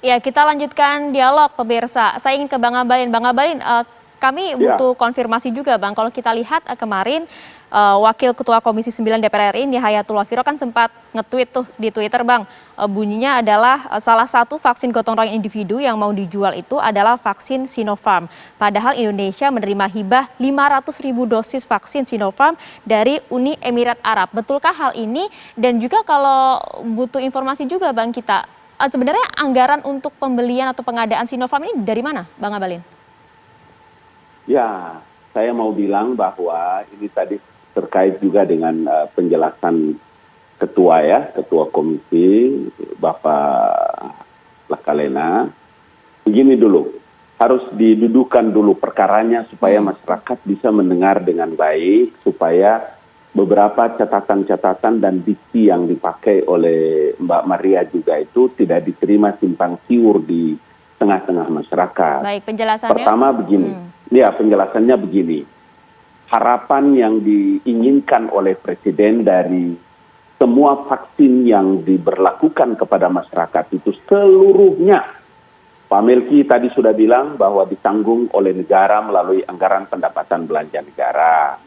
Ya, kita lanjutkan dialog pemirsa. Saya ingin ke Bang Abalin. Bang Abalin, kami Ya, butuh konfirmasi juga Bang. Kalau kita lihat kemarin Wakil Ketua Komisi 9 DPR RI Nihayatul Wafiro kan sempat nge-tweet tuh di Twitter Bang. Bunyinya adalah salah satu vaksin gotong royong individu yang mau dijual itu adalah vaksin Sinopharm. Padahal Indonesia menerima hibah 500.000 dosis vaksin Sinopharm dari Uni Emirat Arab. Betulkah hal ini? Dan juga kalau butuh informasi juga Bang kita, sebenarnya anggaran untuk pembelian atau pengadaan Sinopharm ini dari mana, Bang Abalin? ya, saya mau bilang bahwa ini tadi terkait juga dengan penjelasan Ketua Komisi, Bapak Lakalena. Begini dulu, harus didudukan dulu perkaranya supaya masyarakat bisa mendengar dengan baik, supaya beberapa catatan-catatan dan diksi yang dipakai oleh Mbak Maria juga itu tidak diterima simpang siur di tengah-tengah masyarakat. Baik, penjelasannya. Pertama begini, ya penjelasannya begini. Harapan yang diinginkan oleh Presiden dari semua vaksin yang diberlakukan kepada masyarakat itu seluruhnya, Pak Melki tadi sudah bilang bahwa ditanggung oleh negara melalui anggaran pendapatan belanja negara.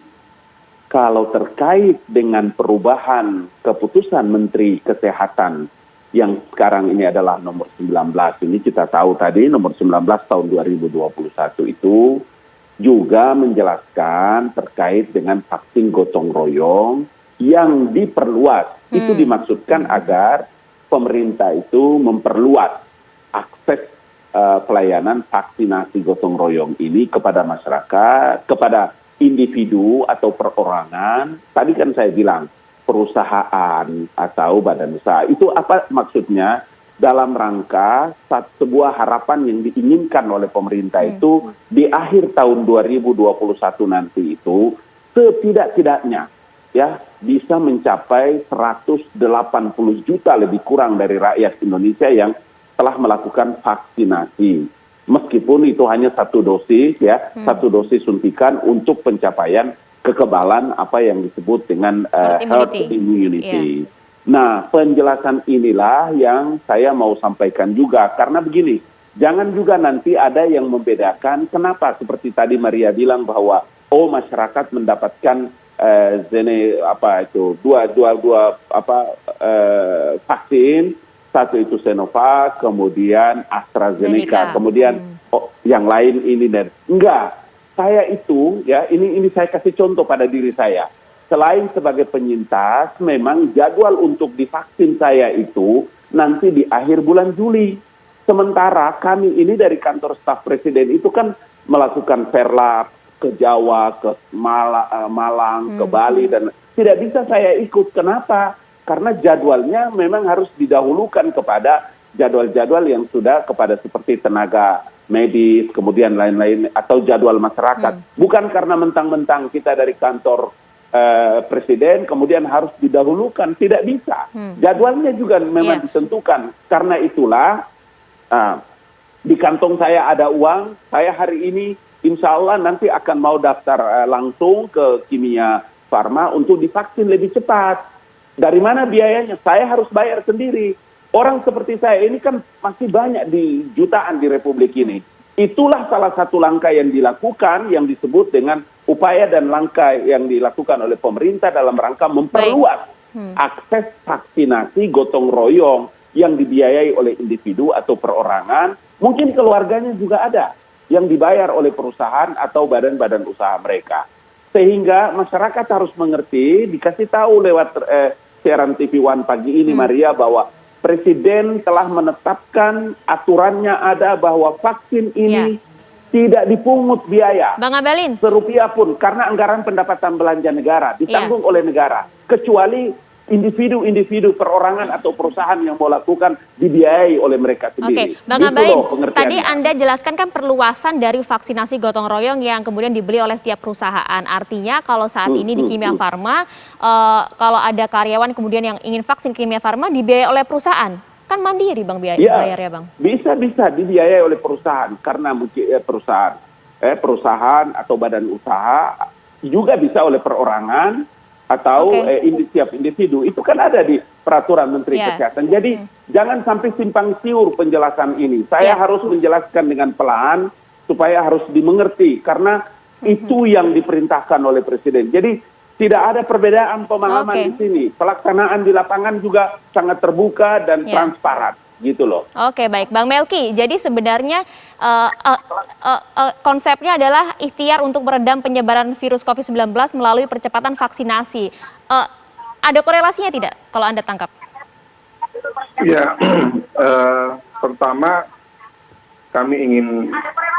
Kalau terkait dengan perubahan keputusan Menteri Kesehatan yang sekarang ini adalah nomor 19, ini kita tahu tadi nomor 19 tahun 2021 itu juga menjelaskan terkait dengan vaksin gotong royong yang diperluas. Itu dimaksudkan agar pemerintah itu memperluas akses pelayanan vaksinasi gotong royong ini kepada masyarakat, kepada individu atau perorangan. Tadi kan saya bilang perusahaan atau badan usaha. Itu apa maksudnya? Dalam rangka sebuah harapan yang diinginkan oleh pemerintah itu di akhir tahun 2021 nanti itu setidak-tidaknya ya bisa mencapai 180 juta lebih kurang dari rakyat Indonesia yang telah melakukan vaksinasi. Meskipun itu hanya satu dosis ya, satu dosis suntikan untuk pencapaian kekebalan apa yang disebut dengan herd immunity. Yeah. Nah, penjelasan inilah yang saya mau sampaikan juga. Karena begini, jangan juga nanti ada yang membedakan kenapa seperti tadi Maria bilang bahwa masyarakat mendapatkan vaksin, satu itu Sinovac, kemudian AstraZeneca, kemudian yang lain ini dan enggak. Saya itu ya ini saya kasih contoh pada diri saya. Selain sebagai penyintas, memang jadwal untuk divaksin saya itu nanti di akhir bulan Juli. Sementara kami ini dari kantor staf Presiden itu kan melakukan verlap ke Jawa, ke Malang, ke Bali, dan tidak bisa saya ikut. Kenapa? Karena jadwalnya memang harus didahulukan kepada jadwal-jadwal yang sudah kepada seperti tenaga medis, kemudian lain-lain, atau jadwal masyarakat. Bukan karena mentang-mentang kita dari kantor Presiden kemudian harus didahulukan, tidak bisa. Jadwalnya juga memang ditentukan. Karena itulah di kantong saya ada uang, saya hari ini insya Allah nanti akan mau daftar langsung ke Kimia Farma untuk divaksin lebih cepat. Dari mana biayanya? Saya harus bayar sendiri. Orang seperti saya ini kan masih banyak di jutaan di Republik ini. Itulah salah satu langkah yang dilakukan yang disebut dengan upaya dan langkah yang dilakukan oleh pemerintah dalam rangka memperluas akses vaksinasi gotong royong yang dibiayai oleh individu atau perorangan. Mungkin keluarganya juga ada yang dibayar oleh perusahaan atau badan-badan usaha mereka. Sehingga masyarakat harus mengerti, dikasih tahu lewat siaran TV One pagi ini Maria bahwa Presiden telah menetapkan aturannya ada bahwa vaksin ini tidak dipungut biaya. Bang Abalin. Serupiah pun karena anggaran pendapatan belanja negara ditanggung oleh negara. Kecuali individu-individu perorangan atau perusahaan yang mau lakukan dibiayai oleh mereka sendiri. Oke, Bang Abalin, tadi Anda jelaskan kan perluasan dari vaksinasi gotong royong yang kemudian dibeli oleh setiap perusahaan. Artinya kalau saat ini di Kimia Farma, kalau ada karyawan kemudian yang ingin vaksin Kimia Farma dibiayai oleh perusahaan. Kan mandiri Bang bayarnya Bang? Bisa dibiayai oleh perusahaan. Karena perusahaan atau badan usaha juga bisa oleh perorangan. atau Oke. tiap individu itu kan ada di peraturan Menteri Ya. Kesehatan. Jadi jangan sampai simpang siur penjelasan ini. Saya Ya. harus menjelaskan dengan pelan supaya harus dimengerti karena itu yang diperintahkan oleh Presiden. Jadi tidak ada perbedaan pemahaman Oke. di sini. Pelaksanaan di lapangan juga sangat terbuka dan Ya. transparan, gitu loh. Oke, baik, Bang Melki. Jadi sebenarnya konsepnya adalah ikhtiar untuk meredam penyebaran virus COVID-19 melalui percepatan vaksinasi. Ada korelasinya tidak kalau Anda tangkap? Ya, pertama kami ingin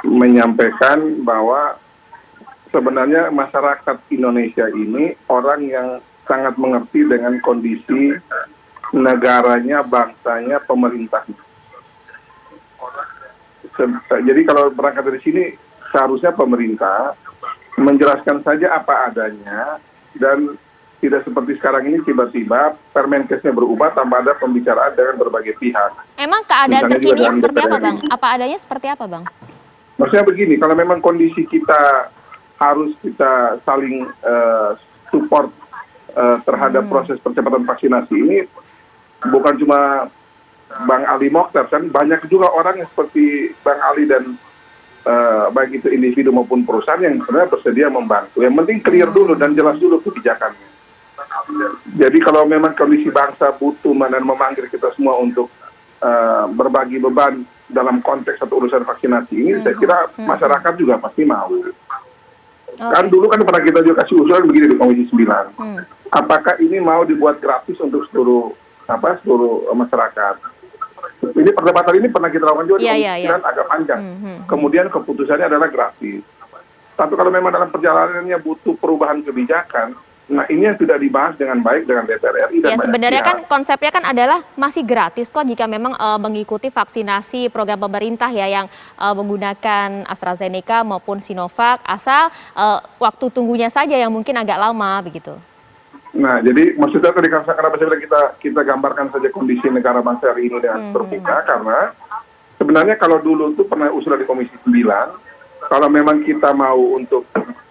menyampaikan bahwa sebenarnya masyarakat Indonesia ini orang yang sangat mengerti dengan kondisi negaranya, bangsanya, pemerintahnya. Jadi kalau berangkat dari sini, seharusnya pemerintah menjelaskan saja apa adanya dan tidak seperti sekarang ini tiba-tiba Permenkesnya berubah tanpa ada pembicaraan dengan berbagai pihak. Emang keadaan Misalnya juga terkininya dengan seperti apa, DPR. Bang? Apa adanya seperti apa, Bang? Maksudnya begini, kalau memang kondisi kita harus kita saling support terhadap proses percepatan vaksinasi ini, bukan cuma Bang Ali Mokhtar, kan banyak juga orang yang seperti Bang Ali dan baik itu individu maupun perusahaan yang sebenarnya bersedia membantu. Yang penting clear dulu dan jelas dulu kebijakannya. Jadi kalau memang kondisi bangsa butuh dan memanggil kita semua untuk berbagi beban dalam konteks satu urusan vaksinasi ini, saya kira masyarakat juga pasti mau. Kan dulu kan pernah kita juga kasih usulan begini di Komisi 9. Apakah ini mau dibuat gratis untuk seluruh masyarakat? Ini perdebatan ini pernah kita lakukan juga di Komisi 9 agak panjang. Kemudian keputusannya adalah gratis. Tapi kalau memang dalam perjalanannya butuh perubahan kebijakan, nah ini yang sudah dibahas dengan baik dengan DPR RI dan Ya, banyak sebenarnya pihak. kan konsepnya kan adalah masih gratis kok jika memang mengikuti vaksinasi program pemerintah ya yang menggunakan AstraZeneca maupun Sinovac, asal waktu tunggunya saja yang mungkin agak lama begitu. Nah, jadi maksudnya tadi kenapa saya bilang kita gambarkan saja kondisi negara bangsa hari ini dengan berbeda, karena sebenarnya kalau dulu itu pernah usulan di Komisi 9, kalau memang kita mau untuk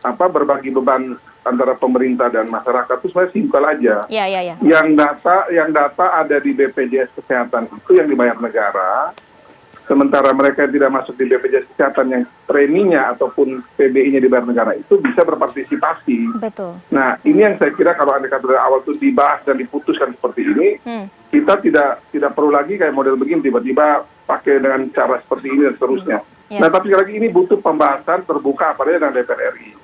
berbagi beban antara pemerintah dan masyarakat itu sebenarnya simpel aja. Ya. Yang data ada di BPJS Kesehatan itu yang dibayar negara, sementara mereka yang tidak masuk di BPJS Kesehatan yang preminya ataupun PBI-nya dibayar negara itu bisa berpartisipasi. Betul. Nah, ini yang saya kira kalau Anda kata dari awal itu dibahas dan diputuskan seperti ini, kita tidak perlu lagi kayak model begini tiba-tiba pakai dengan cara seperti ini dan seterusnya. Ya. Nah, tapi sekali lagi ini butuh pembahasan terbuka apalagi dengan DPR RI.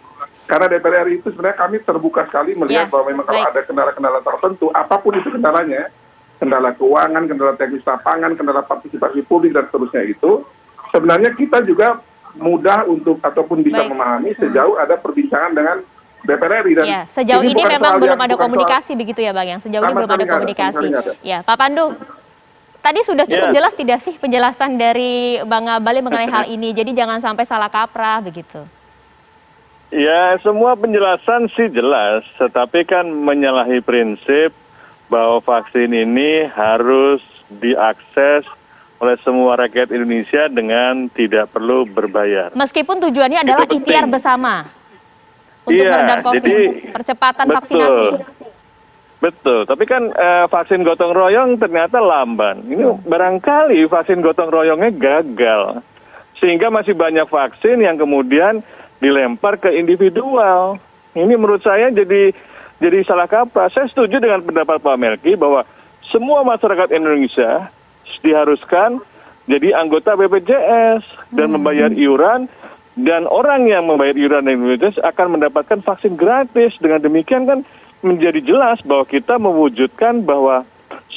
Karena DPR RI itu sebenarnya kami terbuka sekali melihat bahwa memang kalau ada kendala-kendala tertentu, apapun itu kendalanya, kendala keuangan, kendala teknis lapangan, kendala partisipasi publik dan seterusnya itu, sebenarnya kita juga mudah untuk ataupun bisa memahami sejauh ada perbincangan dengan DPR RI. Dan ya, sejauh ini memang belum ada komunikasi begitu ya Bang, yang sejauh ini belum ada komunikasi. Ya, Pak Pandu, tadi sudah cukup jelas tidak sih penjelasan dari Bang Abalin mengenai hal ini, jadi jangan sampai salah kaprah begitu. Ya, semua penjelasan sih jelas, tetapi kan menyalahi prinsip bahwa vaksin ini harus diakses oleh semua rakyat Indonesia dengan tidak perlu berbayar. Meskipun tujuannya adalah ikhtiar bersama untuk meredam COVID, percepatan vaksinasi. Betul, tapi kan vaksin gotong royong ternyata lamban. Ini barangkali vaksin gotong royongnya gagal, sehingga masih banyak vaksin yang kemudian dilempar ke individual. Ini menurut saya jadi salah kaprah. Saya setuju dengan pendapat Pak Melki bahwa semua masyarakat Indonesia diharuskan jadi anggota BPJS dan membayar iuran, dan orang yang membayar iuran dan BPJS akan mendapatkan vaksin gratis. Dengan demikian kan menjadi jelas bahwa kita mewujudkan bahwa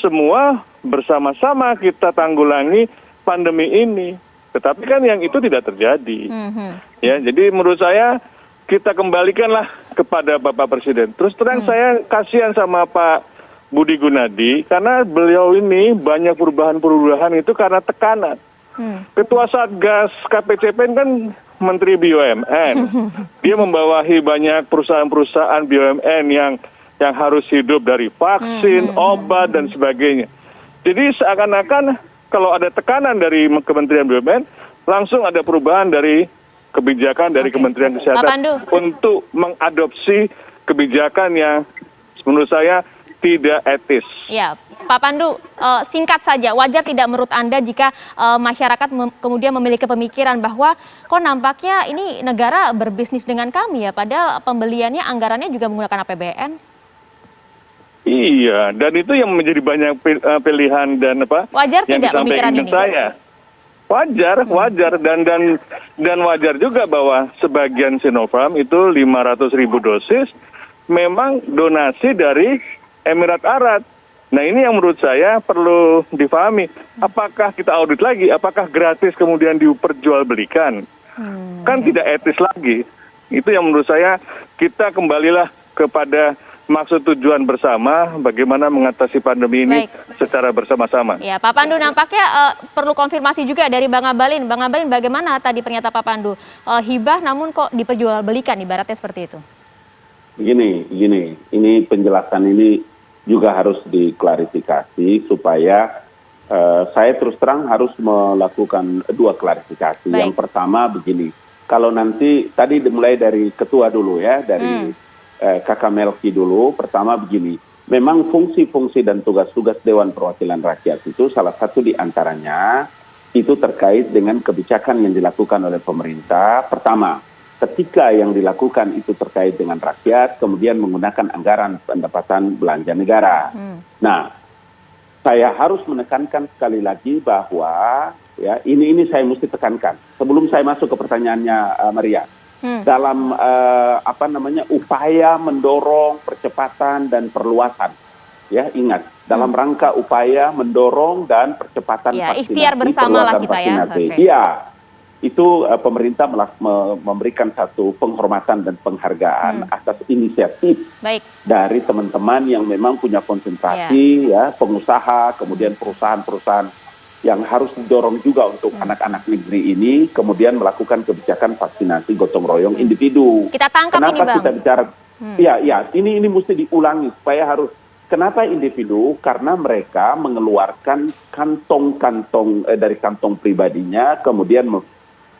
semua bersama-sama kita tanggulangi pandemi ini. Tetapi kan yang itu tidak terjadi. Ya, jadi menurut saya kita kembalikanlah kepada Bapak Presiden. Terus terang saya kasihan sama Pak Budi Gunadi karena beliau ini banyak perubahan-perubahan itu karena tekanan. Ketua Satgas KPCPN kan Menteri BUMN. Dia membawahi banyak perusahaan-perusahaan BUMN yang harus hidup dari vaksin, obat dan sebagainya. Jadi seakan-akan kalau ada tekanan dari Kementerian BUMN, langsung ada perubahan dari kebijakan dari Kementerian Kesehatan untuk mengadopsi kebijakan yang Menurut saya tidak etis. Ya, Pak Pandu, singkat saja, wajar tidak menurut Anda jika masyarakat kemudian memiliki pemikiran bahwa kok nampaknya ini negara berbisnis dengan kami ya, padahal pembeliannya anggarannya juga menggunakan APBN? Iya, dan itu yang menjadi banyak pilihan dan Wajar yang tidak pemikiran disampaikan ini? saya. Wajar dan wajar juga bahwa sebagian Sinopharm itu 500.000 dosis memang donasi dari Emirat Arab. Nah ini yang menurut saya perlu difahami. Apakah kita audit lagi? Apakah gratis kemudian diperjualbelikan? Kan tidak etis lagi. Itu yang menurut saya kita kembalilah kepada maksud tujuan bersama bagaimana mengatasi pandemi ini secara bersama-sama. Ya, Pak Pandu nampaknya perlu konfirmasi juga dari Bang Abalin. Bang Abalin, bagaimana tadi pernyataan Pak Pandu? Hibah namun kok diperjualbelikan, ibaratnya seperti itu? Gini, ini penjelasan ini juga harus diklarifikasi supaya saya terus terang harus melakukan dua klarifikasi. Yang pertama begini, kalau nanti tadi dimulai dari ketua dulu ya, dari Kakak Melki dulu. Pertama begini, memang fungsi-fungsi dan tugas-tugas Dewan Perwakilan Rakyat itu salah satu di antaranya itu terkait dengan kebijakan yang dilakukan oleh pemerintah. Pertama, ketika yang dilakukan itu terkait dengan rakyat, kemudian menggunakan anggaran pendapatan belanja negara. Nah, saya harus menekankan sekali lagi bahwa ya ini saya mesti tekankan sebelum saya masuk ke pertanyaannya Maria. Dalam upaya mendorong percepatan dan perluasan, ya ingat dalam rangka upaya mendorong dan percepatan vaksinasi, ikhtiar bersamalah kita vaksinasi. Iya, itu pemerintah memberikan satu penghormatan dan penghargaan atas inisiatif dari teman-teman yang memang punya konsentrasi, ya pengusaha, kemudian perusahaan-perusahaan yang harus didorong juga untuk anak-anak negeri ini kemudian melakukan kebijakan vaksinasi gotong royong individu. Kita tangkap ini, Bang. Kita bicara, ini mesti diulangi supaya harus. Kenapa individu? Karena mereka mengeluarkan kantong-kantong dari kantong pribadinya, kemudian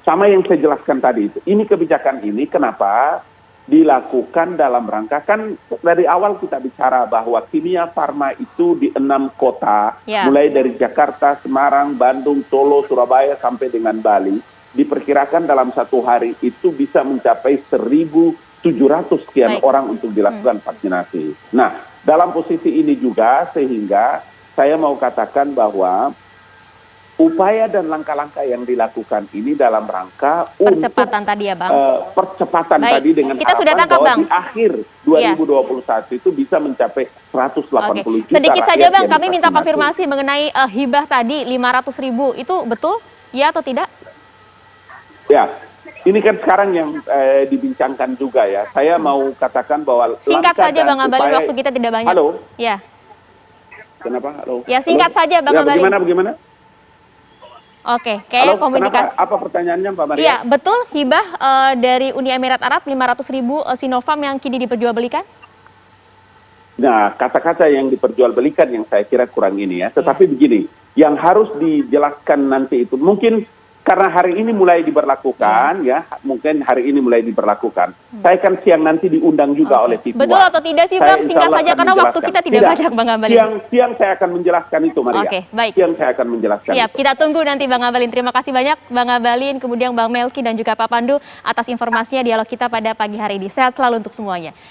sama yang saya jelaskan tadi itu. Ini kebijakan ini kenapa dilakukan dalam rangka, kan dari awal kita bicara bahwa Kimia Farma itu di 6 kota, mulai dari Jakarta, Semarang, Bandung, Solo, Surabaya, sampai dengan Bali, diperkirakan dalam satu hari itu bisa mencapai 1.700 sekian orang untuk dilakukan vaksinasi. Nah, dalam posisi ini juga sehingga saya mau katakan bahwa upaya dan langkah-langkah yang dilakukan ini dalam rangka percepatan tadi ya Bang. Percepatan tadi dengan kita sudah tangkap, bahwa Bang. di akhir 2021 itu bisa mencapai 180 juta. Sedikit saja Bang, kami minta konfirmasi mengenai hibah tadi 500.000 itu betul ya atau tidak? Ya, ini kan sekarang yang dibincangkan juga ya. Saya mau katakan bahwa singkat saja Bang Abalin, waktu kita tidak banyak. Halo. Ya. Kenapa? Halo. Ya singkat saja Bang Abalin. Bagaimana? Oke, kayaknya komunikasi. Kenapa? Apa pertanyaannya Mbak Maria? Iya, betul hibah dari Uni Emirat Arab 500.000 Sinopharm yang kini diperjualbelikan? Nah, kata-kata yang diperjualbelikan yang saya kira kurang ini ya. Tetapi begini, yang harus dijelaskan nanti itu mungkin karena hari ini mulai diberlakukan mungkin hari ini mulai diberlakukan. Saya kan siang nanti diundang juga oleh TV. Betul atau tidak sih Bang? Singkat saja karena waktu kita tidak banyak Bang Abalin. Siang saya akan menjelaskan itu Maria. Oke, baik. Siang saya akan menjelaskan. Siap, kita tunggu nanti Bang Abalin. Terima kasih banyak Bang Abalin, kemudian Bang Melki dan juga Pak Pandu atas informasinya dialog kita pada pagi hari ini. Sehat selalu untuk semuanya.